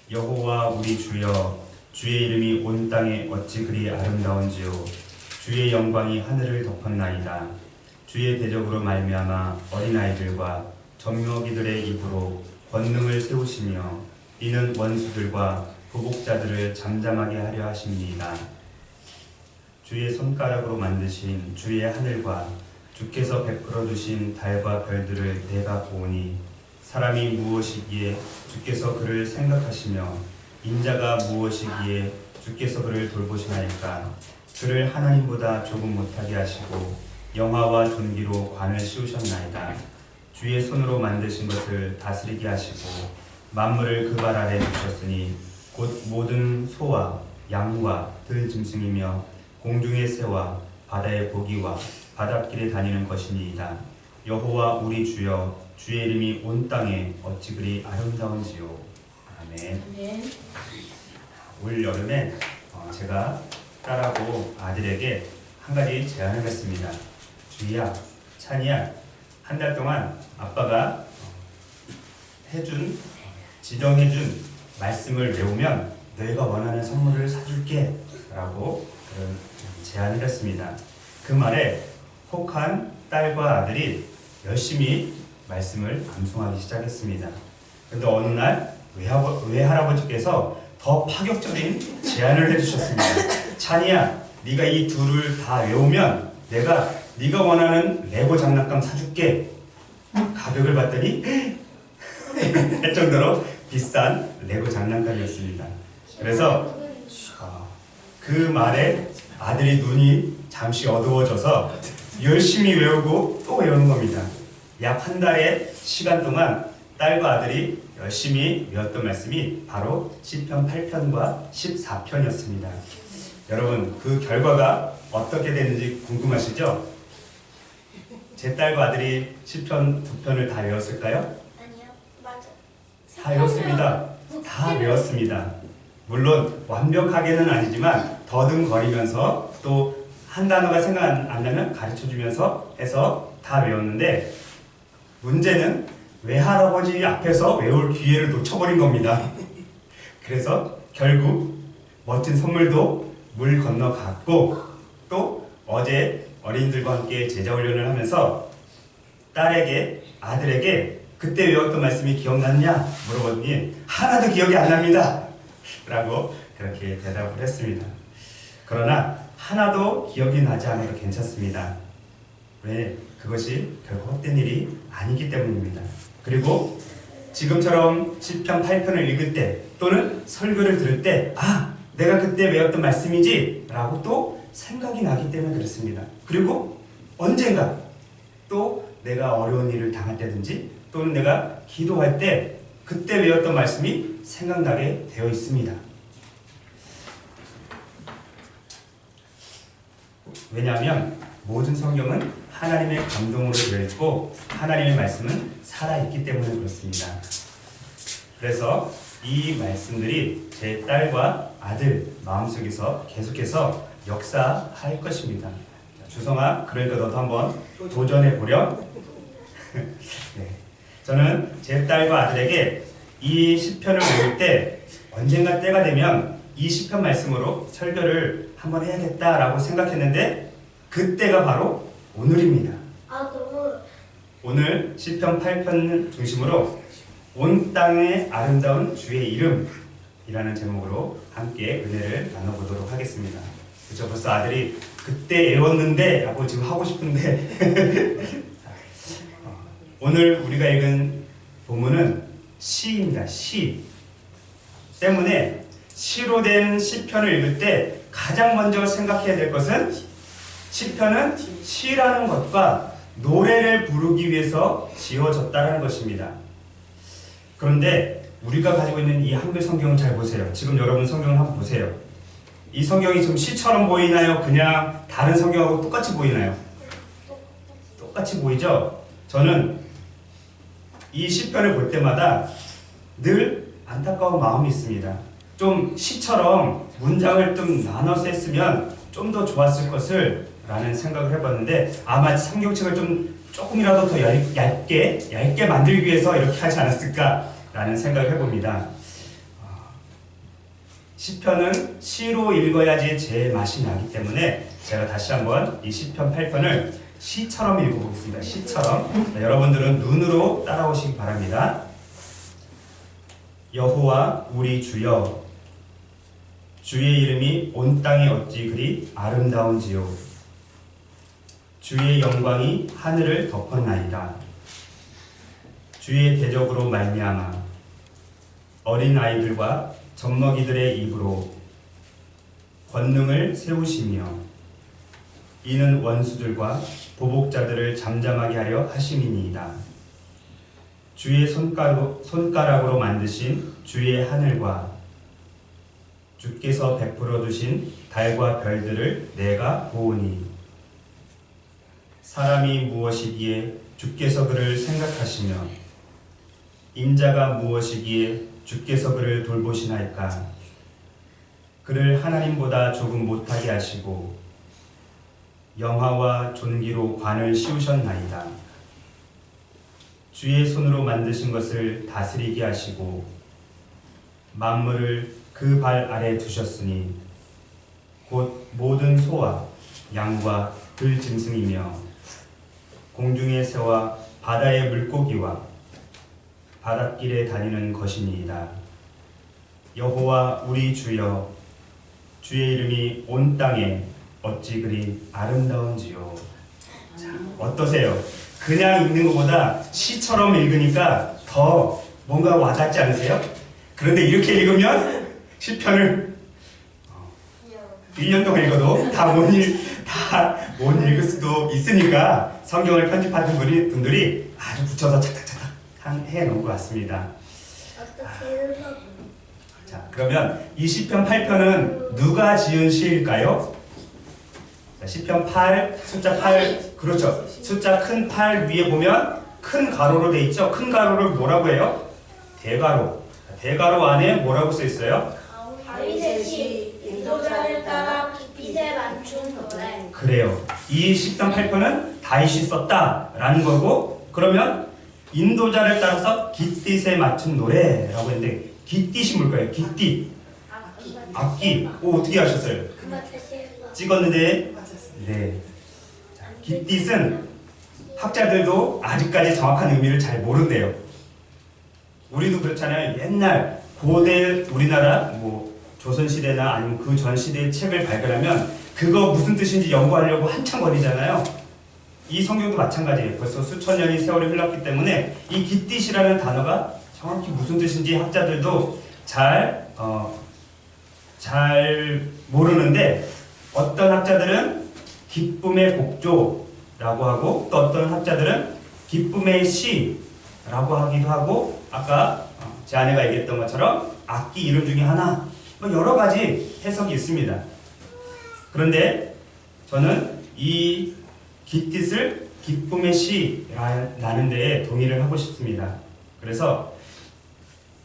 여호와 우리 주여, 주의 이름이 온 땅에 어찌 그리 아름다운지요. 주의 영광이 하늘을 덮었나이다. 주의 대적으로 말미암아 어린아이들과 젖먹이들의 입으로 권능을 세우시며 이는 원수들과 부복자들을 잠잠하게 하려 하십니다. 주의 손가락으로 만드신 주의 하늘과 주께서 베풀어 주신 달과 별들을 내가 보니 사람이 무엇이기에 주께서 그를 생각하시며 인자가 무엇이기에 주께서 그를 돌보시나이까. 그를 하나님보다 조금 못하게 하시고 영화와 존귀로 관을 씌우셨나이다. 주의 손으로 만드신 것을 다스리게 하시고 만물을 그 발 아래 두셨으니 곧 모든 소와 양과 들 짐승이며 공중의 새와 바다의 고기와 바닷길에 다니는 것이니이다. 여호와 우리 주여, 주의 이름이 온 땅에 어찌 그리 아름다운지요. 아멘. 아멘. 올 여름에 제가 딸하고 아들에게 한 가지 제안을 했습니다. 주희야, 찬이야, 한 달 동안 아빠가 지정해준 말씀을 외우면 너희가 원하는 선물을 사줄게 라고 그런 제안을 했습니다. 그 말에 혹한 딸과 아들이 열심히 말씀을 암송하기 시작했습니다. 그런데 어느 날 외할아버지께서 더 파격적인 제안을 해주셨습니다. 찬이야, 네가 이 둘을 다 외우면 내가 네가 원하는 레고 장난감 사줄게. 가격을 봤더니 할 정도로 비싼 레고 장난감이었습니다. 그래서 그 말에 아들이 눈이 잠시 어두워져서 열심히 외우고 또 외우는 겁니다. 약 한 달의 시간 동안 딸과 아들이 열심히 외웠던 말씀이 바로 시편 8편과 14편이었습니다. 여러분, 그 결과가 어떻게 되는지 궁금하시죠? 제 딸과 아들이 시편 2편을 다 외웠을까요? 아니요, 맞아. 다 외웠습니다. 다 외웠습니다. 물론 완벽하게는 아니지만 더듬거리면서 또 한 단어가 생각 안 나면 가르쳐주면서 해서 다 외웠는데, 문제는 외할아버지 앞에서 외울 기회를 놓쳐버린 겁니다. 그래서 결국 멋진 선물도 물 건너갔고, 또 어제 어린이들과 함께 제자훈련을 하면서 딸에게, 아들에게 그때 외웠던 말씀이 기억났냐 물어보더니 하나도 기억이 안 납니다 라고 그렇게 대답을 했습니다. 그러나 하나도 기억이 나지 않아도 괜찮습니다. 왜? 그것이 결코 헛된 일이 아니기 때문입니다. 그리고 지금처럼 시편 8편을 읽을 때 또는 설교를 들을 때 내가 그때 외웠던 말씀이지 라고 또 생각이 나기 때문에 그렇습니다. 그리고 언젠가 또 내가 어려운 일을 당할 때든지 또는 내가 기도할 때 그때 외웠던 말씀이 생각나게 되어 있습니다. 왜냐하면 모든 성경은 하나님의 감동으로 되어 있고 하나님의 말씀은 살아있기 때문에 그렇습니다. 그래서 이 말씀들이 제 딸과 아들 마음속에서 계속해서 역사할 것입니다. 주성아, 그러니까 너도 한번 도전해 보렴. 네. 저는 제 딸과 아들에게 이 시편을 외울 때 언젠가 때가 되면 이 시편 말씀으로 설교를 한번 해야겠다라고 생각했는데 그때가 바로 오늘입니다. 너무. 오늘 시편 8편 중심으로 온 땅의 아름다운 주의 이름이라는 제목으로 함께 은혜를 나눠보도록 하겠습니다. 그렇죠? 벌써 아들이 그때 외웠는데 라고 지금 하고 싶은데 오늘 우리가 읽은 본문은 시입니다. 시 때문에 시로 된 시편을 읽을 때 가장 먼저 생각해야 될 것은 시편은 시라는 것과 노래를 부르기 위해서 지어졌다는 것입니다. 그런데 우리가 가지고 있는 이 한글 성경을 잘 보세요. 지금 여러분 성경을 한번 보세요. 이 성경이 좀 시처럼 보이나요? 그냥 다른 성경하고 똑같이 보이나요? 똑같이 보이죠? 저는 이 시편을 볼 때마다 늘 안타까운 마음이 있습니다. 좀 시처럼 문장을 좀 나눠서 했으면 좀 더 좋았을 것을 라는 생각을 해봤는데 아마 성경책을 조금이라도 더 얇게 만들기 위해서 이렇게 하지 않았을까 라는 생각을 해봅니다. 시편은 시로 읽어야지 제 맛이 나기 때문에 제가 다시 한번 이 시편 8편을 시처럼 읽어보겠습니다. 시처럼. 자, 여러분들은 눈으로 따라오시기 바랍니다. 여호와 우리 주여, 주의 이름이 온 땅에 어찌 그리 아름다운지요. 주의 영광이 하늘을 덮었나이다. 주의 대적으로 말미암아 어린 아이들과 젖먹이들의 입으로 권능을 세우시며 이는 원수들과 보복자들을 잠잠하게 하려 하심이니이다. 주의 손가락으로 만드신 주의 하늘과 주께서 베풀어 두신 달과 별들을 내가 보오니 사람이 무엇이기에 주께서 그를 생각하시며 인자가 무엇이기에 주께서 그를 돌보시나이까. 그를 하나님보다 조금 못하게 하시고 영화와 존귀로 관을 씌우셨나이다. 주의 손으로 만드신 것을 다스리게 하시고 만물을 그 발 아래 두셨으니 곧 모든 소와 양과 들 짐승이며 공중의 새와 바다의 물고기와 바닷길에 다니는 것이니이다. 여호와 우리 주여, 주의 이름이 온 땅에 어찌 그리 아름다운지요. 자, 어떠세요? 그냥 읽는 것보다 시처럼 읽으니까 더 뭔가 와닿지 않으세요? 그런데 이렇게 읽으면 시편을 1년 동안 읽어도 다 못 읽을 수도 있으니까 성경을 편집하는 분들이 아주 붙여서 착착착착 해놓은 것 같습니다. 자, 그러면 이 시편 8편은 누가 지은 시일까요? 자, 시편 8, 숫자 8, 그렇죠. 숫자 큰 8 위에 보면 큰 가로로 돼 있죠. 큰 가로를 뭐라고 해요? 대가로. 대가로 안에 뭐라고 써 있어요? 다윗의 시, 인도자를 따라 빛에 맞춘 노래. 그래요. 이 시편 8편은 다윗이 썼다라는 거고, 그러면 인도자를 따라서 깃딧에 맞춘 노래라고 했는데, 깃딧이 뭘까요? 깃딧. 악기. 오, 어떻게 하셨어요? 찍었는데, 네. 깃딧은 학자들도 아직까지 정확한 의미를 잘 모른대요. 우리도 그렇잖아요. 옛날 고대 우리나라 조선시대나 아니면 그 전 시대의 책을 발견하면 그거 무슨 뜻인지 연구하려고 한참 걸리잖아요. 이 성경도 마찬가지예요. 벌써 수천 년의 세월이 흘렀기 때문에 이 깃딧이라는 단어가 정확히 무슨 뜻인지 학자들도 잘 모르는데, 어떤 학자들은 기쁨의 곡조라고 하고 또 어떤 학자들은 기쁨의 시라고 하기도 하고, 아까 제 아내가 얘기했던 것처럼 악기 이름 중에 하나, 여러 가지 해석이 있습니다. 그런데 저는 이 깃딧을 기쁨의 시라는 데에 동의를 하고 싶습니다. 그래서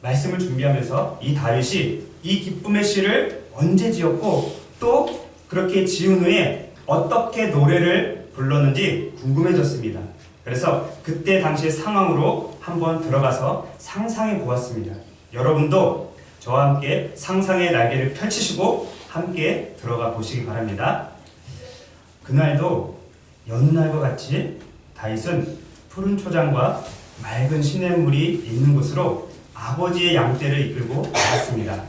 말씀을 준비하면서 이 다윗이 이 기쁨의 시를 언제 지었고 또 그렇게 지은 후에 어떻게 노래를 불렀는지 궁금해졌습니다. 그래서 그때 당시의 상황으로 한번 들어가서 상상해 보았습니다. 여러분도 저와 함께 상상의 날개를 펼치시고 함께 들어가 보시기 바랍니다. 그날도 여느 날과 같이 다윗은 푸른 초장과 맑은 시냇물이 있는 곳으로 아버지의 양떼를 이끌고 나갔습니다.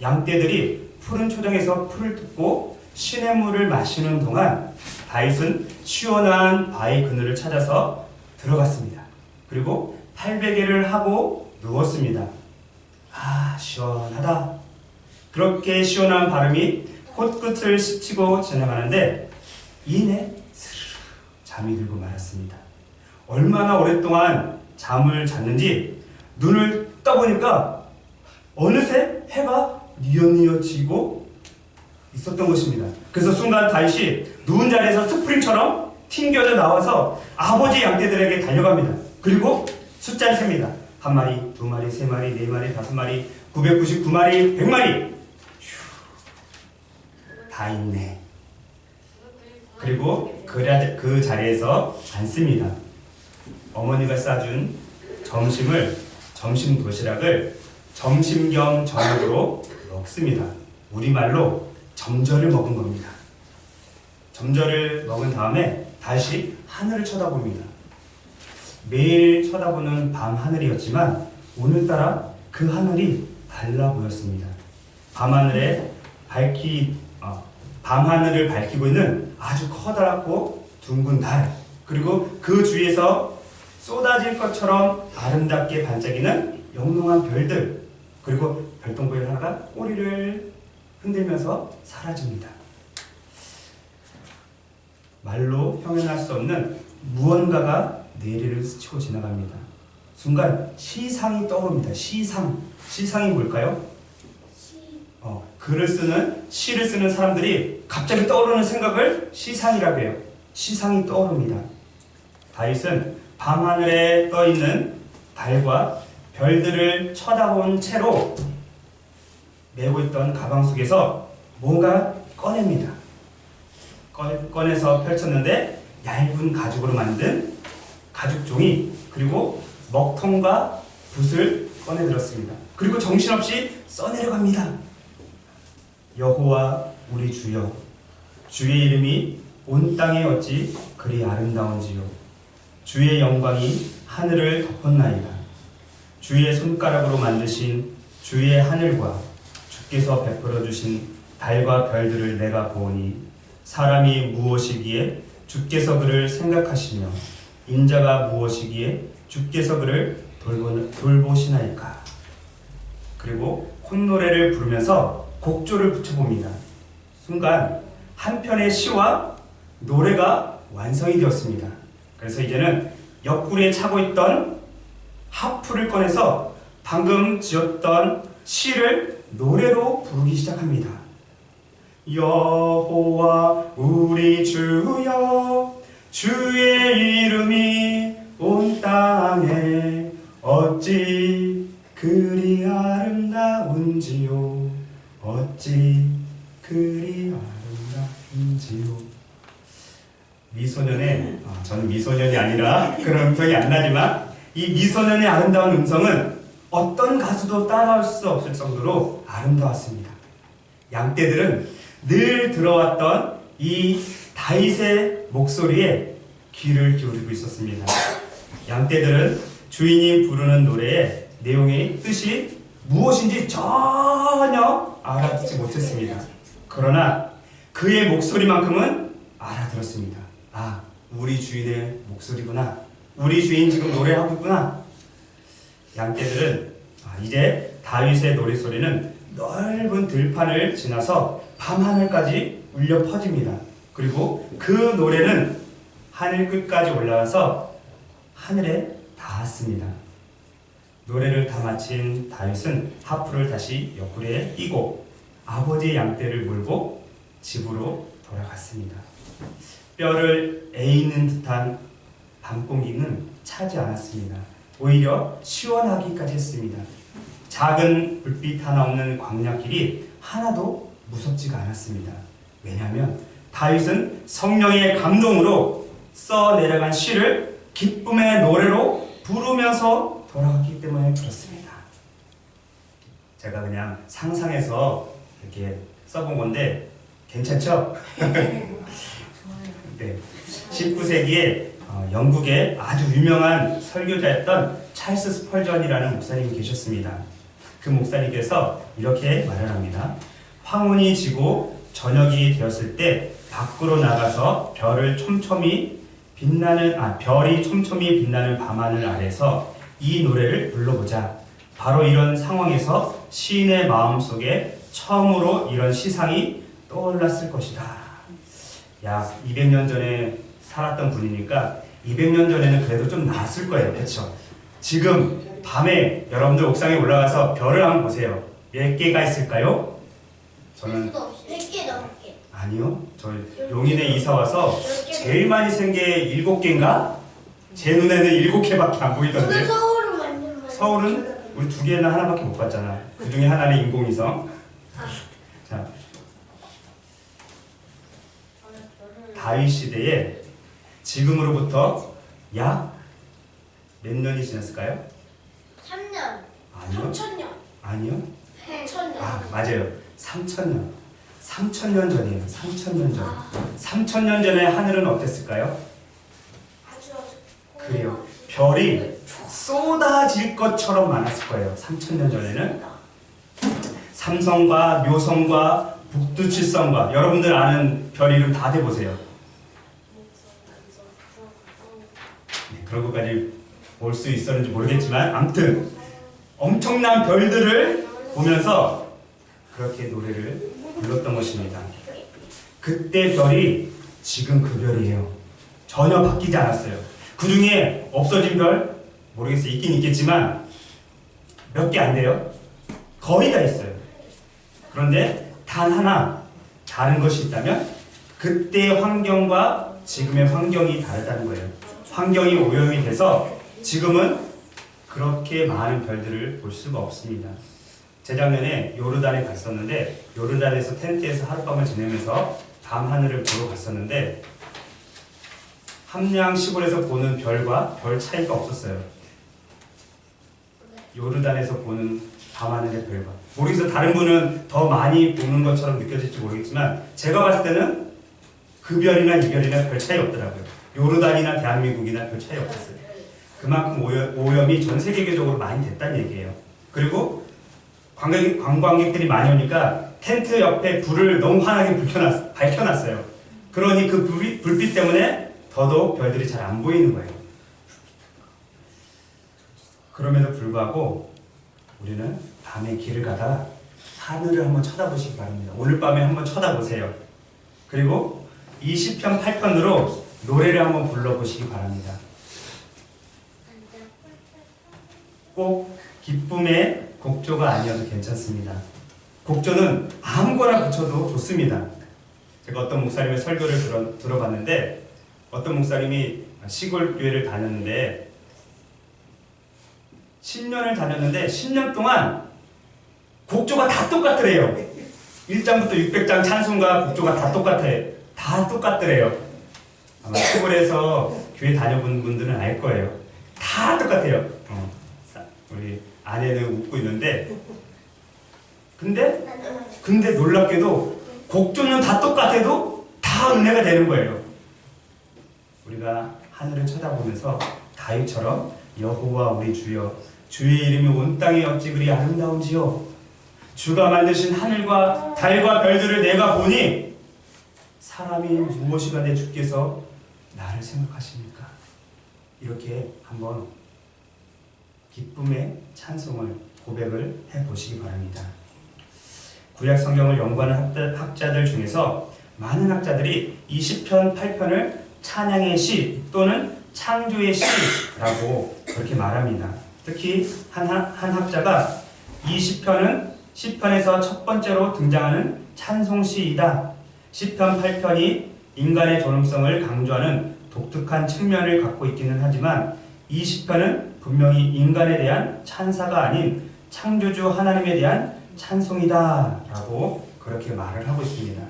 양떼들이 푸른 초장에서 풀을 뜯고 시냇물을 마시는 동안 다윗은 시원한 바위 그늘을 찾아서 들어갔습니다. 그리고 팔베개를 하고 누웠습니다. 아, 시원하다. 그렇게 시원한 바람이 코끝을 스치고 지나가는데 이내 스르르 잠이 들고 말았습니다. 얼마나 오랫동안 잠을 잤는지 눈을 떠보니까 어느새 해가 뉘엿뉘엿 지고 있었던 것입니다. 그래서 순간 다윗이 누운 자리에서 스프링처럼 튕겨져 나와서 아버지 양떼들에게 달려갑니다. 그리고 숫자를 셉니다. 1마리, 2마리, 3마리, 4마리, 5마리, 999마리, 100마리. 다 있네. 그리고 그 자리에서 앉습니다. 어머니가 싸준 점심 도시락을 점심 겸 저녁으로 먹습니다. 우리말로 점저를 먹은 겁니다. 점저를 먹은 다음에 다시 하늘을 쳐다봅니다. 매일 쳐다보는 밤하늘이었지만 오늘따라 그 하늘이 달라 보였습니다. 밤하늘을 밝히고 있는 아주 커다랗고 둥근 달, 그리고 그 주위에서 쏟아질 것처럼 아름답게 반짝이는 영롱한 별들, 그리고 별똥별 하나가 꼬리를 흔들면서 사라집니다. 말로 표현할 수 없는 무언가가 뇌리를 스치고 지나갑니다. 순간 시상이 떠오릅니다. 시상이 뭘까요? 시를 쓰는 사람들이 갑자기 떠오르는 생각을 시상이라고 해요. 시상이 떠오릅니다. 다윗은 밤하늘에 떠있는 달과 별들을 쳐다본 채로 메고 있던 가방 속에서 뭔가 꺼냅니다. 꺼내서 펼쳤는데 얇은 가죽으로 만든 가죽 종이, 그리고 먹통과 붓을 꺼내들었습니다. 그리고 정신없이 써내려갑니다. 여호와 우리 주여, 주의 이름이 온 땅에 어찌 그리 아름다운지요. 주의 영광이 하늘을 덮었나이다. 주의 손가락으로 만드신 주의 하늘과 주께서 베풀어 주신 달과 별들을 내가 보오니 사람이 무엇이기에 주께서 그를 생각하시며 인자가 무엇이기에 주께서 그를 돌보시나이까. 그리고 콧노래를 부르면서 곡조를 붙여봅니다. 순간 한 편의 시와 노래가 완성이 되었습니다. 그래서 이제는 옆구리에 차고 있던 하프를 꺼내서 방금 지었던 시를 노래로 부르기 시작합니다. 여호와 우리 주여, 주의 이름이 온 땅에 어찌 그리 아름다운지요. 어찌 그리 아름다운지요. 미소년의, 저는 미소년이 아니라 그런 음성이 안 나지만 이 미소년의 아름다운 음성은 어떤 가수도 따라할 수 없을 정도로 아름다웠습니다. 양떼들은 늘 들어왔던 이 다윗의 목소리에 귀를 기울이고 있었습니다. 양떼들은 주인이 부르는 노래의 내용의 뜻이 무엇인지 전혀 알아듣지 못했습니다. 그러나 그의 목소리만큼은 알아들었습니다. 아, 우리 주인의 목소리구나. 우리 주인 지금 노래하고 있구나. 양떼들은 이제 다윗의 노래소리는 넓은 들판을 지나서 밤하늘까지 울려 퍼집니다. 그리고 그 노래는 하늘 끝까지 올라가서 하늘에 닿았습니다. 노래를 다 마친 다윗은 하프를 다시 옆구리에 끼고 아버지의 양떼를 몰고 집으로 돌아갔습니다. 뼈를 에이는 듯한 밤공기는 차지 않았습니다. 오히려 시원하기까지 했습니다. 작은 불빛 하나 없는 광야길이 하나도 무섭지가 않았습니다. 왜냐하면 다윗은 성령의 감동으로 써내려간 시를 기쁨의 노래로 부르면서 돌아갔기 때문에 그렇습니다. 제가 그냥 상상해서 이렇게 써본 건데 괜찮죠? 네. 19세기에 영국의 아주 유명한 설교자였던 찰스 스펄전이라는 목사님이 계셨습니다. 그 목사님께서 이렇게 말을 합니다. 황혼이 지고 저녁이 되었을 때 밖으로 나가서 별이 촘촘히 빛나는 밤하늘 아래서 이 노래를 불러보자. 바로 이런 상황에서 시인의 마음속에 처음으로 이런 시상이 떠올랐을 것이다. 약 200년 전에 살았던 분이니까 200년 전에는 그래도 좀 나았을 거예요. 그렇죠? 지금 밤에 여러분들 옥상에 올라가서 별을 한번 보세요. 몇 개가 있을까요? 저는 100개 넘게. 아니요. 저 용인에 이사 와서 제일 많이 센 게 7개인가? 제 눈에는 7개밖에 안 보이던데. 서울은 완전 서울은 우리 2개나 하나밖에 못 봤잖아. 그 중에 하나는 인공위성. 자, 다윗 시대에 지금으로부터 약 몇 년이 지났을까요? 3년. 아니요. 3,000년. 아니요. 맞아요. 3,000년. 3,000년 전이에요. 3,000년 전. 3,000년 전에 하늘은 어땠을까요? 그래요. 별이 쏟아질 것처럼 많았을 거예요. 3,000년 전에는. 삼성과 묘성과 북두칠성과 여러분들 아는 별 이름 다 대보세요. 네, 그런 것까지 볼 수 있었는지 모르겠지만 아무튼 엄청난 별들을 보면서 그렇게 노래를 불렀던 것입니다. 그때 별이 지금 그 별이에요. 전혀 바뀌지 않았어요. 그 중에 없어진 별 모르겠어요. 있긴 있겠지만 몇 개 안 돼요. 거의 다 있어요. 그런데 단 하나 다른 것이 있다면 그때 환경과 지금의 환경이 다르다는 거예요. 환경이 오염이 돼서 지금은 그렇게 많은 별들을 볼 수가 없습니다. 재작년에 요르단에 갔었는데 요르단에서 텐트에서 하룻밤을 지내면서 밤하늘을 보러 갔었는데 함양 시골에서 보는 별과 별 차이가 없었어요. 요르단에서 보는 밤하늘의 별과 모르겠어요. 다른 분은 더 많이 보는 것처럼 느껴질지 모르겠지만 제가 봤을 때는 그 별이나 이 별이나 별 차이 없더라고요. 요르단이나 대한민국이나 별 차이 없었어요. 그만큼 오염이 전 세계적으로 많이 됐다는 얘기예요. 그리고 관광객들이 많이 오니까 텐트 옆에 불을 너무 환하게 밝혀놨어요. 그러니 그 불빛 때문에 더더욱 별들이 잘 안 보이는 거예요. 그럼에도 불구하고 우리는 밤에 길을 가다 하늘을 한번 쳐다보시기 바랍니다. 오늘 밤에 한번 쳐다보세요. 그리고 이 시편 8편으로 노래를 한번 불러보시기 바랍니다. 꼭 기쁨의 곡조가 아니어도 괜찮습니다. 곡조는 아무거나 붙여도 좋습니다. 제가 어떤 목사님의 설교를 들어봤는데 어떤 목사님이 시골 교회를 다녔는데 10년을 다녔는데 10년 동안 곡조가 다 똑같더래요. 1장부터 600장 찬송가 곡조가 다 똑같아요. 다 똑같더래요. 아마 시골에서 교회 다녀본 분들은 알 거예요. 다 똑같아요. 우리 아내는 웃고 있는데 근데 놀랍게도 곡조는 다 똑같아도 다 은혜가 되는 거예요. 우리가 하늘을 쳐다보면서 다윗처럼 여호와 우리 주여 주의 이름이 온 땅에 어찌 그리 아름다운지요. 주가 만드신 하늘과 달과 별들을 내가 보니 사람이 무엇이간에 주께서 나를 생각하십니까? 이렇게 한번 기쁨의 찬송을 고백을 해보시기 바랍니다. 구약 성경을 연구하는 학자들 중에서 많은 학자들이 이 시편 8편을 찬양의 시 또는 창조의 시라고 그렇게 말합니다. 특히 한 학자가 이 시편에서 첫 번째로 등장하는 찬송시이다. 시편 8편이 인간의 존엄성을 강조하는 독특한 측면을 갖고 있기는 하지만 이 시편은 분명히 인간에 대한 찬사가 아닌 창조주 하나님에 대한 찬송이다 라고 그렇게 말을 하고 있습니다.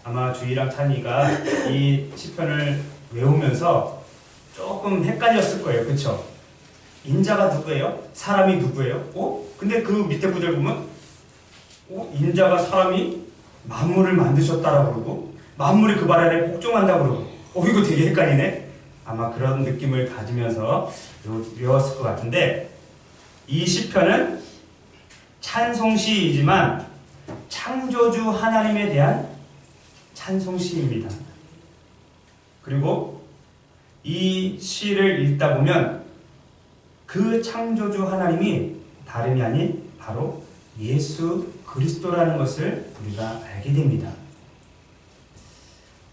아마 주희랑 찬이가 이 시편을 외우면서 조금 헷갈렸을 거예요. 그렇죠? 인자가 누구예요? 사람이 누구예요? 근데 그 밑에 구절 보면 인자가 사람이 만물을 만드셨다라고 그러고 만물이 그 발 아래 복종한다고 그러고 이거 되게 헷갈리네. 아마 그런 느낌을 가지면서 외웠을 것 같은데 이 시편은 찬송시이지만 창조주 하나님에 대한 찬송시입니다. 그리고 이 시를 읽다 보면 그 창조주 하나님이 다름이 아닌 바로 예수 그리스도라는 것을 우리가 알게 됩니다.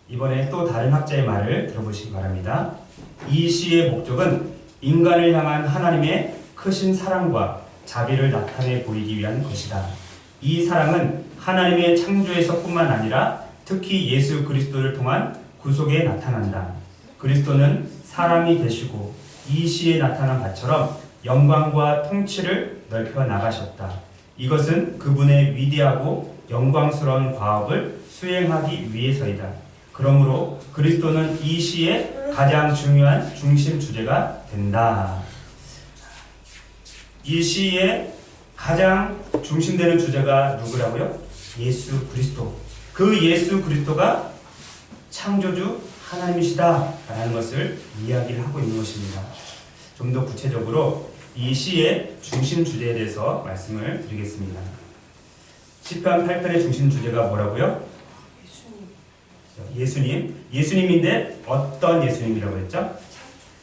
이번에 또 다른 학자의 말을 들어보시기 바랍니다. 이 시의 목적은 인간을 향한 하나님의 크신 사랑과 자비를 나타내 보이기 위한 것이다. 이 사랑은 하나님의 창조에서뿐만 아니라 특히 예수 그리스도를 통한 구속에 나타난다. 그리스도는 사람이 되시고 이 시에 나타난 바처럼 영광과 통치를 넓혀 나가셨다. 이것은 그분의 위대하고 영광스러운 과업을 수행하기 위해서이다. 그러므로 그리스도는 이 시의 가장 중요한 중심 주제가 된다. 이 시의 가장 중심되는 주제가 누구라고요? 예수 그리스도. 그 예수 그리스도가 창조주 하나님이시다라는 것을 이야기를 하고 있는 것입니다. 좀 더 구체적으로 이 시의 중심 주제에 대해서 말씀을 드리겠습니다. 시편 8편의 중심 주제가 뭐라고요? 예수님. 예수님인데 어떤 예수님이라고 했죠?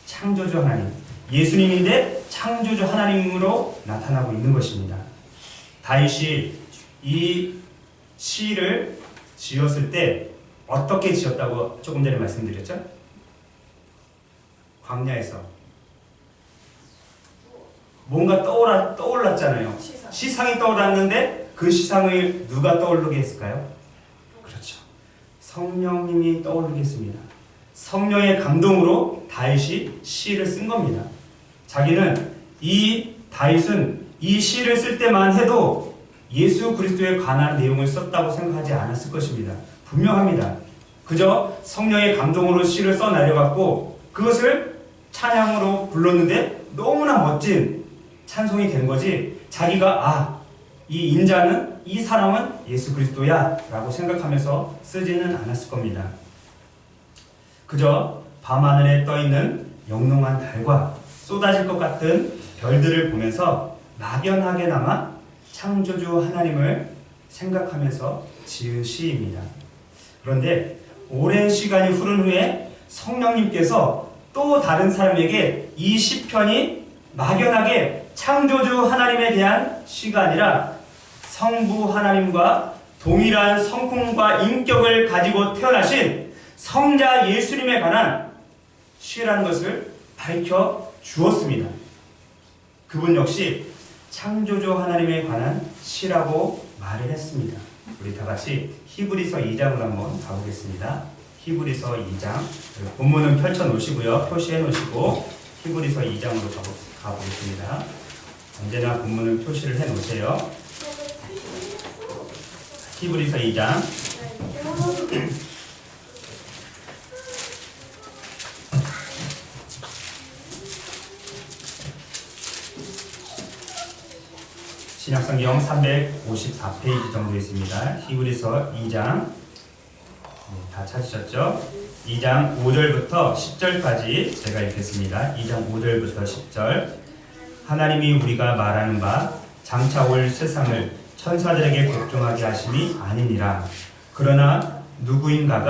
창조주 하나님. 예수님인데 창조주 하나님으로 나타나고 있는 것입니다. 다윗이 이 시를 지었을 때 어떻게 지었다고 조금 전에 말씀드렸죠? 광야에서 뭔가 떠올랐잖아요. 시상이 떠올랐는데 그 시상을 누가 떠오르게 했을까요? 그렇죠. 성령님이 떠오르게 했습니다. 성령의 감동으로 다윗이 시를 쓴 겁니다. 자기는 다윗은 이 시를 쓸 때만 해도 예수 그리스도에 관한 내용을 썼다고 생각하지 않았을 것입니다. 분명합니다. 그저 성령의 감동으로 시를 써내려갔고 그것을 찬양으로 불렀는데 너무나 멋진 찬송이 된 거지, 자기가 이 인자는, 이 사람은 예수 그리스도야 라고 생각하면서 쓰지는 않았을 겁니다. 그저 밤하늘에 떠있는 영롱한 달과 쏟아질 것 같은 별들을 보면서 막연하게나마 창조주 하나님을 생각하면서 지은 시입니다. 그런데 오랜 시간이 흐른 후에 성령님께서 또 다른 사람에게 이 시편이 막연하게 창조주 하나님에 대한 시가 아니라 성부 하나님과 동일한 성품과 인격을 가지고 태어나신 성자 예수님에 관한 시라는 것을 밝혀 주었습니다. 그분 역시 창조주 하나님에 관한 시라고 말을 했습니다. 우리 다 같이 히브리서 2장으로 한번 가보겠습니다. 히브리서 2장. 본문은 펼쳐 놓으시고요. 표시해 놓으시고 히브리서 2장으로 가보겠습니다. 언제나 본문을 표시를 해 놓으세요. 히브리서 2장. 신약성경 354페이지 정도 있습니다. 히브리서 2장. 다 찾으셨죠? 2장 5절부터 10절까지 제가 읽겠습니다. 2장 5절부터 10절. 하나님이 우리가 말하는 바 장차 올 세상을 천사들에게 복종하게 하심이 아니니라. 그러나 누구인가가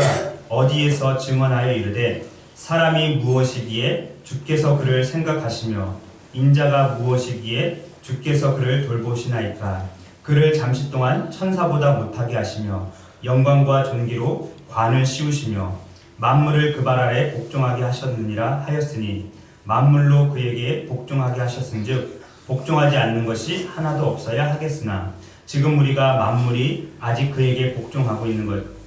어디에서 증언하여 이르되 사람이 무엇이기에 주께서 그를 생각하시며 인자가 무엇이기에 주께서 그를 돌보시나이까. 그를 잠시 동안 천사보다 못하게 하시며 영광과 존귀로 관을 씌우시며 만물을 그 발 아래 복종하게 하셨느니라 하였으니 만물로 그에게 복종하게 하셨은즉 복종하지 않는 것이 하나도 없어야 하겠으나 지금 우리가 만물이 아직 그에게 복종하고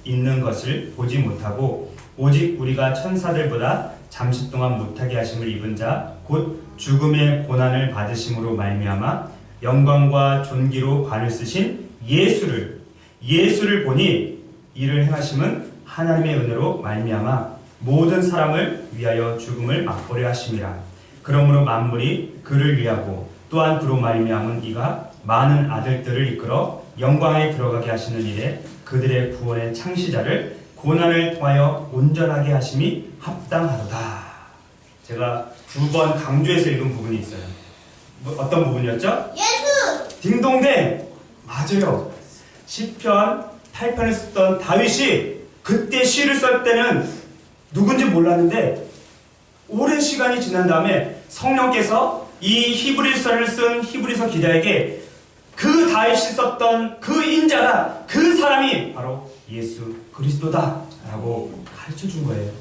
있는 것을 보지 못하고 오직 우리가 천사들보다 잠시 동안 못하게 하심을 입은 자 곧 죽음의 고난을 받으심으로 말미암아 영광과 존귀로 관을 쓰신 예수를 보니 이를 행하심은 하나님의 은혜로 말미암아 모든 사람을 위하여 죽음을 맛보려 하심이라. 그러므로 만물이 그를 위하고 또한 그로 말미암은 이가 많은 아들들을 이끌어 영광에 들어가게 하시는 일에 그들의 구원의 창시자를 고난을 통하여 온전하게 하심이 합당하도다. 제가 두 번 강조해서 읽은 부분이 있어요. 어떤 부분이었죠? 예수! 딩동댕! 맞아요. 시편 8편을 썼던 다윗이 그때 시를 쓸 때는 누군지 몰랐는데 오랜 시간이 지난 다음에 성령께서 이 히브리서를 쓴 히브리서 기자에게 그 다윗이 썼던 그 인자가, 그 사람이 바로 예수 그리스도다 라고 가르쳐 준 거예요.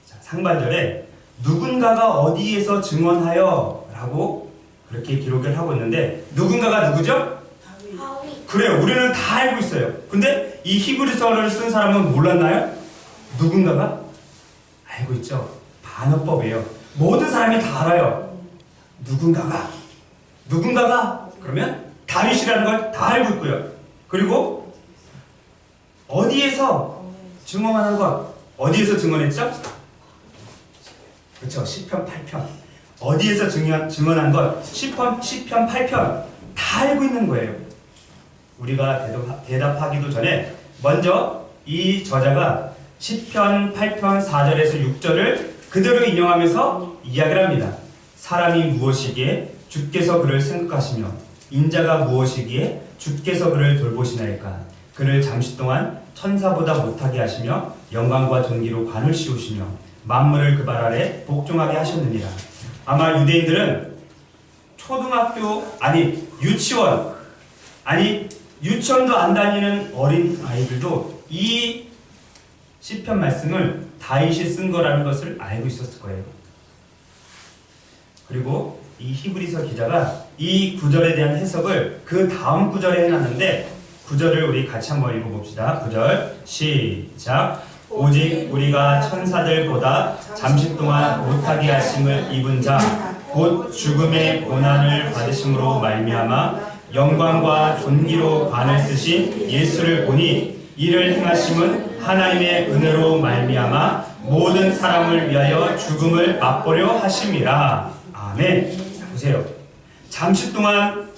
자, 상반절에 누군가가 어디에서 증언하여 라고 그렇게 기록을 하고 있는데 누군가가 누구죠? 다윗. 그래요. 우리는 다 알고 있어요. 근데 이 히브리서를 쓴 사람은 몰랐나요? 누군가가 알고 있죠. 반어법이에요. 모든 사람이 다 알아요. 누군가가 그러면 다윗이라는 걸 다 알고 있고요. 그리고 어디에서 증언하는 것, 어디에서 증언했죠? 그렇죠. 시편 8편. 어디에서 증언한 것? 시편 8편 다 알고 있는 거예요. 우리가 대답하기도 전에 먼저 이 저자가 시편 8편 4절에서 6절을 그대로 인용하면서 이야기를 합니다. 사람이 무엇이기에 주께서 그를 생각하시며 인자가 무엇이기에 주께서 그를 돌보시나이까. 그를 잠시 동안 천사보다 못하게 하시며 영광과 존귀로 관을 씌우시며 만물을 그 발 아래 복종하게 하셨느니라. 아마 유대인들은 유치원도 안 다니는 어린 아이들도 이 시편 말씀을 다윗이 쓴 거라는 것을 알고 있었을 거예요. 그리고 이 히브리서 기자가 이 구절에 대한 해석을 그 다음 구절에 해놨는데, 구절을 우리 같이 한번 읽어봅시다. 9절 시작. 오직 우리가 천사들보다 잠시 동안 못하게 하심을 입은 자 곧 죽음의 고난을 받으심으로 말미암아 영광과 존귀로 관을 쓰신 예수를 보니 이를 행하심은 하나님의 은혜로 말미암아 모든 사람을 위하여 죽음을 맛보려 하심이라. 아멘. 보세요. 잠시 동안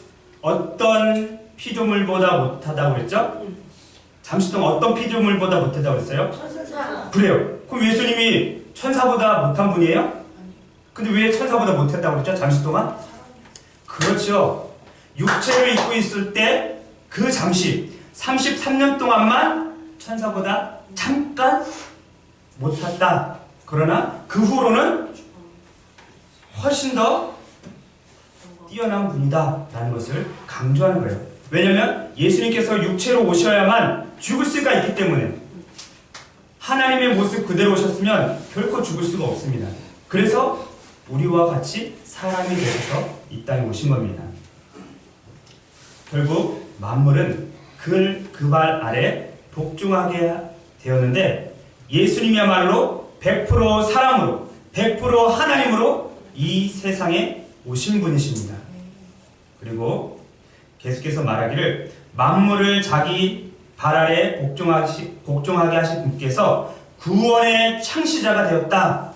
어떤 피조물보다 못하다고 그랬죠? 잠시 동안 어떤 피조물보다 못하다고 그랬어요? 천사. 그래요. 그럼 예수님이 천사보다 못한 분이에요? 근데 왜 천사보다 못했다고 그랬죠? 잠시 동안? 그렇죠. 육체를 입고 있을 때 그 잠시 33년 동안만 천사보다 잠깐 못했다. 그러나 그 후로는 훨씬 더 뛰어난 분이다 라는 것을 강조하는 거예요. 왜냐하면 예수님께서 육체로 오셔야만 죽을 수가 있기 때문에, 하나님의 모습 그대로 오셨으면 결코 죽을 수가 없습니다. 그래서 우리와 같이 사람이 되셔서 이 땅에 오신 겁니다. 결국 만물은 그 발 아래 복종하게 되었는데, 예수님이야말로 100% 사람으로 100% 하나님으로 이 세상에 오신 분이십니다. 그리고 계속해서 말하기를 만물을 자기 발 아래 복종하게 하신 분께서 구원의 창시자가 되었다.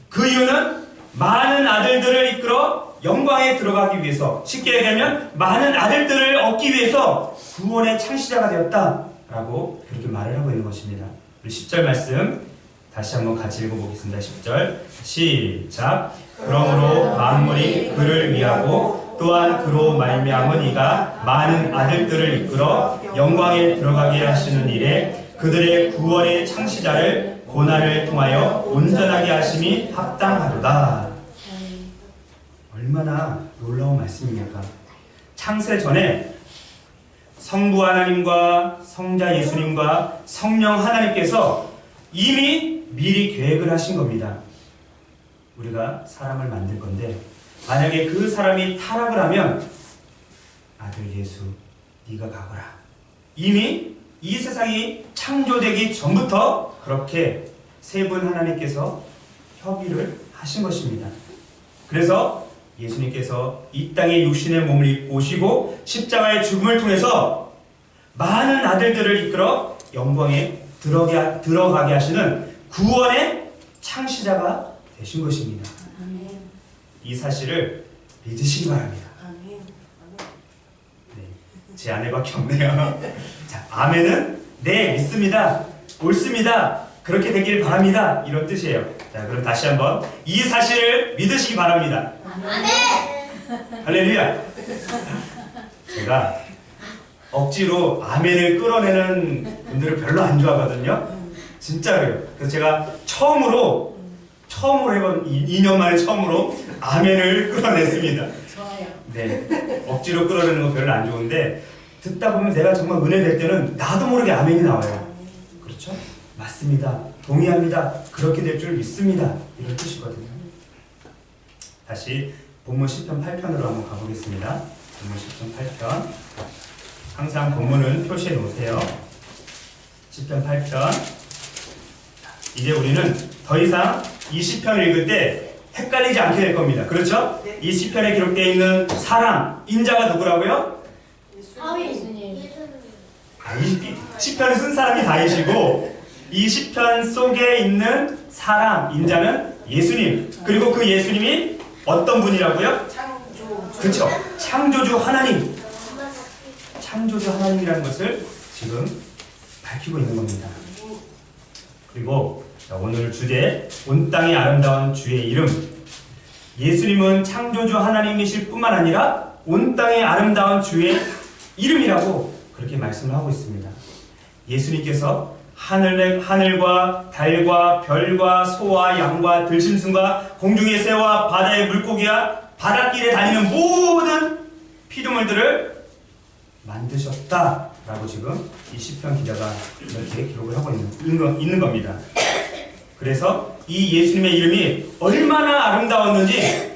그 이유는 많은 아들들을 이끌어 영광에 들어가기 위해서, 쉽게 얘기하면 많은 아들들을 얻기 위해서 구원의 창시자가 되었다 라고 그렇게 말을 하고 있는 것입니다. 우리 10절 말씀 다시 한번 같이 읽어보겠습니다. 10절 시작. 그러므로 만물이 그를 위하고 또한 그로 말미암은 이가 많은 아들들을 이끌어 영광에 들어가게 하시는 일에 그들의 구원의 창시자를 고난을 통하여 온전하게 하심이 합당하도다. 얼마나 놀라운 말씀입니까? 창세 전에 성부 하나님과 성자 예수님과 성령 하나님께서 이미 미리 계획을 하신 겁니다. 우리가 사람을 만들 건데, 만약에 그 사람이 타락을 하면 아들 예수 네가 가거라. 이미 이 세상이 창조되기 전부터 그렇게 세 분 하나님께서 협의를 하신 것입니다. 그래서 예수님께서 이 땅에 육신의 몸을 입고 오시고 십자가의 죽음을 통해서 많은 아들들을 이끌어 영광에 들어가게 하시는 구원의 창시자가 되신 것입니다. 이 사실을 믿으시기 바랍니다. 네, 제 아내밖에 없네요. 자, 아멘은 네, 믿습니다. 옳습니다. 그렇게 되길 바랍니다. 이런 뜻이에요. 자, 그럼 다시 한번 이 사실을 믿으시기 바랍니다. 아멘. 할렐루야. 제가 억지로 아멘을 끌어내는 분들을 별로 안 좋아하거든요. 진짜로요. 그래서 제가 처음으로 해본 2년 만에 처음으로 아멘을 끌어냈습니다. 좋아요. 네, 억지로 끌어내는 거 별로 안 좋은데, 듣다 보면 내가 정말 은혜 될 때는 나도 모르게 아멘이 나와요. 그렇죠? 맞습니다. 동의합니다. 그렇게 될 줄 믿습니다. 이런 뜻이거든요. 다시 본문 10편 8편으로 한번 가보겠습니다. 본문 10편 8편. 항상 본문은 표시해 놓으세요. 10편 8편. 이제 우리는 더 이상 이 시편을 읽을 때 헷갈리지 않게 될 겁니다. 그렇죠? 네. 이 시편에 기록되어 있는 사람, 인자가 누구라고요? 예수님. 이 시편을 쓴 사람이 다윗이고, 이 시편 속에 있는 사람, 인자는 예수님. 그리고 그 예수님이 어떤 분이라고요? 창조. 그렇죠. 창조주 하나님. 창조주 하나님이라는 것을 지금 밝히고 있는 겁니다. 그리고 오늘 주제 온 땅의 아름다운 주의 이름. 예수님은 창조주 하나님이실 뿐만 아니라 온 땅의 아름다운 주의 이름이라고 그렇게 말씀을 하고 있습니다. 예수님께서 하늘과 달과 별과 소와 양과 들짐승과 공중의 새와 바다의 물고기와 바닷길에 다니는 모든 피조물들을 만드셨다라고 지금 이 시편 기자가 이렇게 기록을 하고 있는 겁니다. 그래서 이 예수님의 이름이 얼마나 아름다웠는지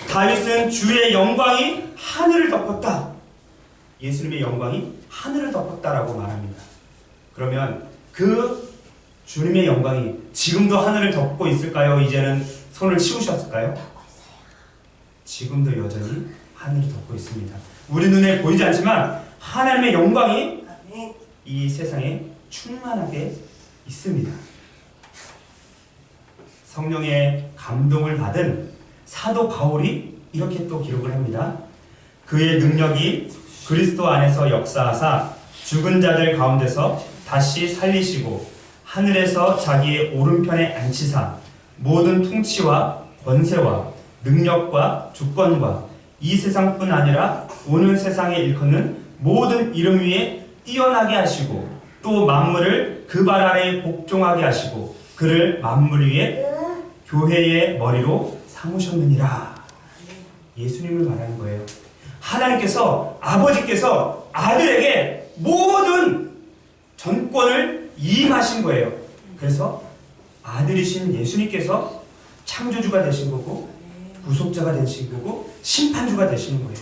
다윗은 주의 영광이 하늘을 덮었다. 예수님의 영광이 하늘을 덮었다라고 말합니다. 그러면 그 주님의 영광이 지금도 하늘을 덮고 있을까요? 이제는 손을 치우셨을까요? 지금도 여전히 하늘이 덮고 있습니다. 우리 눈에 보이지 않지만 하나님의 영광이 이 세상에 충만하게 있습니다. 성령의 감동을 받은 사도 바울이 이렇게 또 기록을 합니다. 그의 능력이 그리스도 안에서 역사하사 죽은 자들 가운데서 다시 살리시고 하늘에서 자기의 오른편에 앉히사 모든 통치와 권세와 능력과 주권과 이 세상뿐 아니라 오는 세상에 일컫는 모든 이름 위에 뛰어나게 하시고 또 만물을 그 발 아래 복종하게 하시고 그를 만물 위에 교회의 머리로 삼으셨느니라. 예수님을 말하는 거예요. 하나님께서 아버지께서 아들에게 모든 전권을 이임하신 거예요. 그래서 아들이신 예수님께서 창조주가 되신 거고 구속자가 되신 거고 심판주가 되시는 거예요.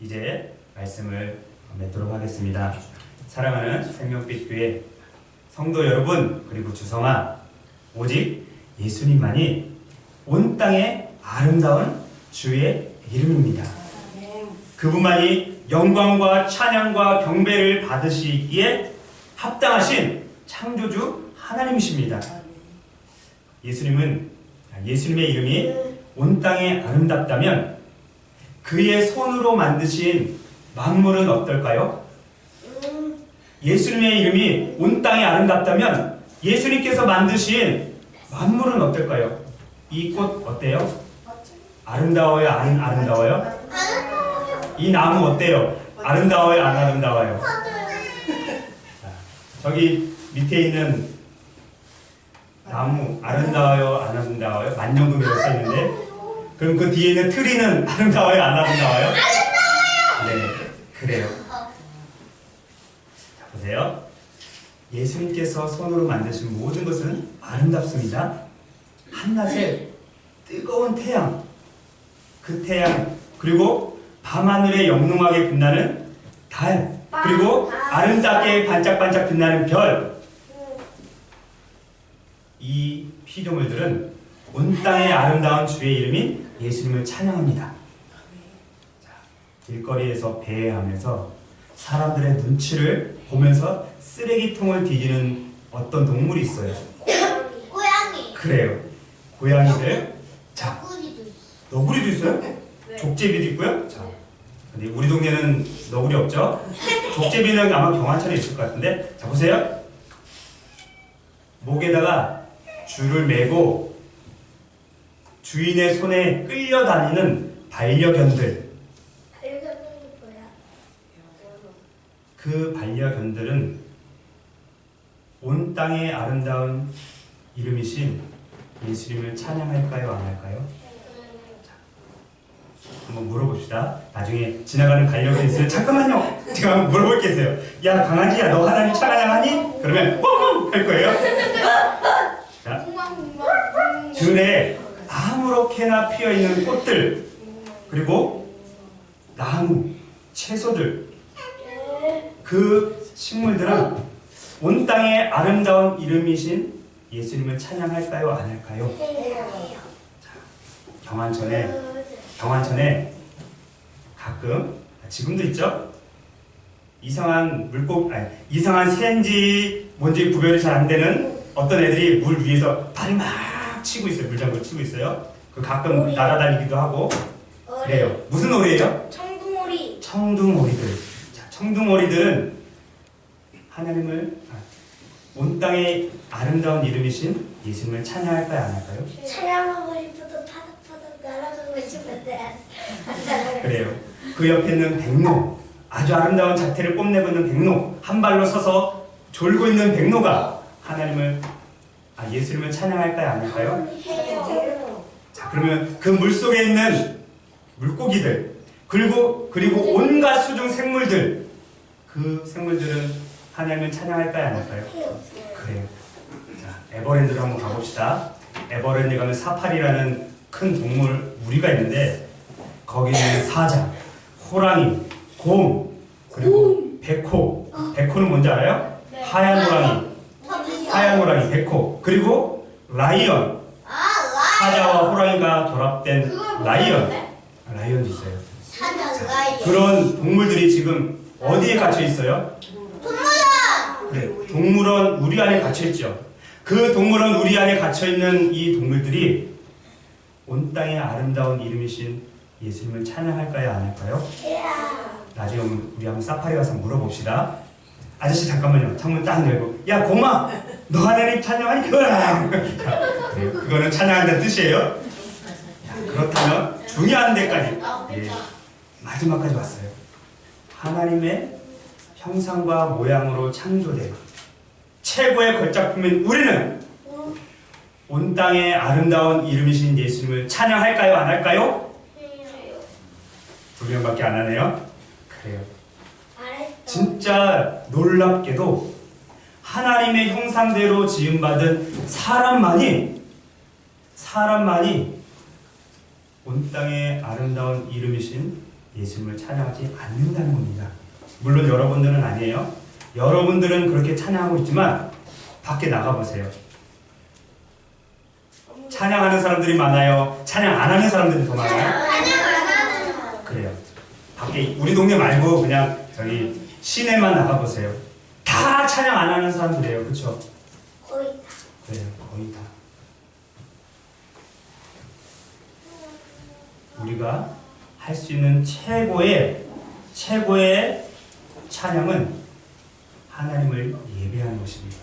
이제 말씀을 맺도록 하겠습니다. 사랑하는 생명빛 교회 성도 여러분, 그리고 주성아, 오직 예수님만이 온 땅의 아름다운 주의 이름입니다. 그분만이 영광과 찬양과 경배를 받으시기에 합당하신 창조주 하나님이십니다. 예수님의 이름이 온 땅에 아름답다면 그의 손으로 만드신 만물은 어떨까요? 예수님의 이름이 온 땅에 아름답다면 예수님께서 만드신 만물은 어떨까요? 이 꽃 어때요? 아름다워요? 안 아름다워요? 이 나무 어때요? 아름다워요? 안 아름다워요? 자, 저기 밑에 있는 나무 아름다워요? 안 아름다워요? 만년금이라고 써있는데 그럼 그 뒤에 있는 트리는 아름다워요? 안 아름다워요? 네, 그래요. 자, 보세요. 예수님께서 손으로 만드신 모든 것은 아름답습니다. 한낮에 뜨거운 태양, 그 태양, 그리고 밤하늘에 영롱하게 빛나는 달, 그리고 아름답게 반짝반짝 빛나는 별. 이 피조물들은 온 땅의 아름다운 주의 이름인 예수님을 찬양합니다. 자, 길거리에서 배회하면서 사람들의 눈치를 보면서 쓰레기통을 뒤지는 어떤 동물이 있어요. 고양이. 그래요. 고양이들. 자, 너구리도 있어. 너구리도 있어요? 네. 족제비도 있고요. 자, 근데 우리 동네는 너구리 없죠? 족제비는 아마 경환천에 있을 것 같은데. 자, 보세요. 목에다가 줄을 매고 주인의 손에 끌려다니는 반려견들. 반려견이 뭐야? 그 반려견들은 온 땅의 아름다운 이름이신 예수님을 찬양할까요? 안 할까요? 한번 물어봅시다. 나중에 지나가는 반려견이 있으면 잠깐만요. 제가 한번 물어볼 게 있어요. 야, 강아지야, 너 하나님 찬양하니? 그러면 뻥뻥 할 거예요. 자, 들에 아무렇게나 피어있는 꽃들, 그리고 나무, 채소들, 그 식물들은 온 땅의 아름다운 이름이신 예수님을 찬양할까요? 안 할까요? 경환천에 가끔, 지금도 있죠? 이상한 이상한 새인지 뭔지 구별이 잘 안 되는 어떤 애들이 물 위에서 발을 막 치고 있어요. 물장구를 치고 있어요. 가끔 오리. 날아다니기도 하고 그래요. 무슨 오리예요? 청둥오리. 청둥오리들. 자, 청둥오리들은 하나님을 온 땅의 아름다운 이름이신 예수님을 찬양할까요, 안 할까요? 찬양하고 싶어도 파닥파닥 날아가고 싶은데 안 날아가요. 그래요. 그 옆에 있는 백로, 아주 아름다운 자태를 뽐내고 있는 백로, 한 발로 서서 졸고 있는 백로가 하나님을 예수님을 찬양할까요, 안 할까요? 해요. 자, 그러면 그 물속에 있는 물고기들 그리고 온갖 수중 생물들, 그 생물들은 하나님을 찬양할까요, 안 할까요? 해요. 그래요. 자, 에버랜드로 한번 가봅시다. 에버랜드 가면 사파리라는 큰 동물 우리가 있는데 거기는 사자, 호랑이, 곰, 그리고 백호. 백호는 뭔지 알아요? 네. 하얀 호랑이, 백호. 그리고 라이언. 사자와 호랑이가 결합된 라이언. 라이언도 있어요. 그런 동물들이 지금 어디에 갇혀 있어요? 그래, 동물원 우리 안에 갇혀 있죠. 그 동물원 우리 안에 갇혀 있는 이 동물들이 온 땅의 아름다운 이름이신 예수님을 찬양할까요, 안 할까요? 나중에 우리 한번 사파리 가서 물어봅시다. 아저씨 잠깐만요. 창문 딱 열고, 야 고마, 너 하나님 찬양하니 그거야. 그거는 찬양한다는 뜻이에요. 야, 그렇다면 중요한 데까지, 마지막까지 왔어요. 하나님의 형상과 모양으로 창조된 최고의 걸작품인 우리는 온 땅의 아름다운 이름이신 예수님을 찬양할까요, 안 할까요? 두 명밖에 안 하네요. 그래요. 진짜 놀랍게도 하나님의 형상대로 지음받은 사람만이 온 땅의 아름다운 이름이신 예수님을 찬양하지 않는다는 겁니다. 물론 여러분들은 아니에요. 여러분들은 그렇게 찬양하고 있지만 밖에 나가보세요. 찬양하는 사람들이 많아요? 찬양 안 하는 사람들이 더 많아요? 그래요. 밖에 우리 동네 말고 그냥 저기 시내만 나가보세요. 다 찬양 안 하는 사람들이에요. 그렇죠? 거의 다. 그래요. 거의 다. 우리가 할 수 있는 최고의 찬양은 하나님을 예배하는 것입니다.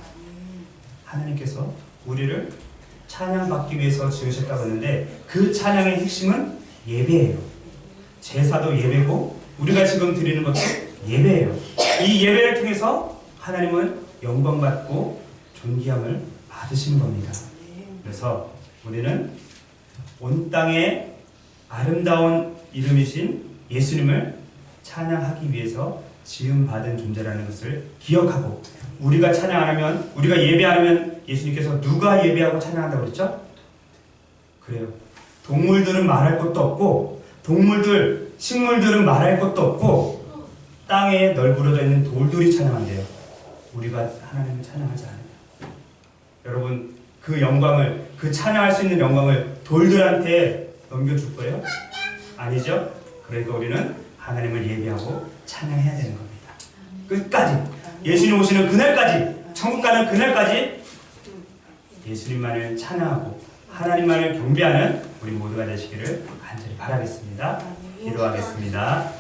하나님께서 우리를 찬양받기 위해서 지으셨다고 했는데 그 찬양의 핵심은 예배예요. 제사도 예배고 우리가 지금 드리는 것도 예배예요. 이 예배를 통해서 하나님은 영광받고 존귀함을 받으시는 겁니다. 그래서 우리는 온 땅에 아름다운 이름이신 예수님을 찬양하기 위해서 지음받은 존재라는 것을 기억하고 우리가 찬양 안 하면, 우리가 예배 안 하면 예수님께서 누가 예배하고 찬양한다고 그랬죠? 그래요. 동물들은 말할 것도 없고 식물들은 말할 것도 없고 땅에 널브러져 있는 돌들이 찬양한대요. 우리가 하나님을 찬양하지 않아요. 여러분, 그 영광을, 그 찬양할 수 있는 영광을 돌들한테 넘겨줄 거예요? 아니죠? 그러니까 우리는 하나님을 예배하고 찬양해야 되는 겁니다. 끝까지. 예수님 오시는 그날까지, 천국 가는 그날까지 예수님만을 찬양하고 하나님만을 경배하는 우리 모두가 되시기를 간절히 바라겠습니다. 기도하겠습니다.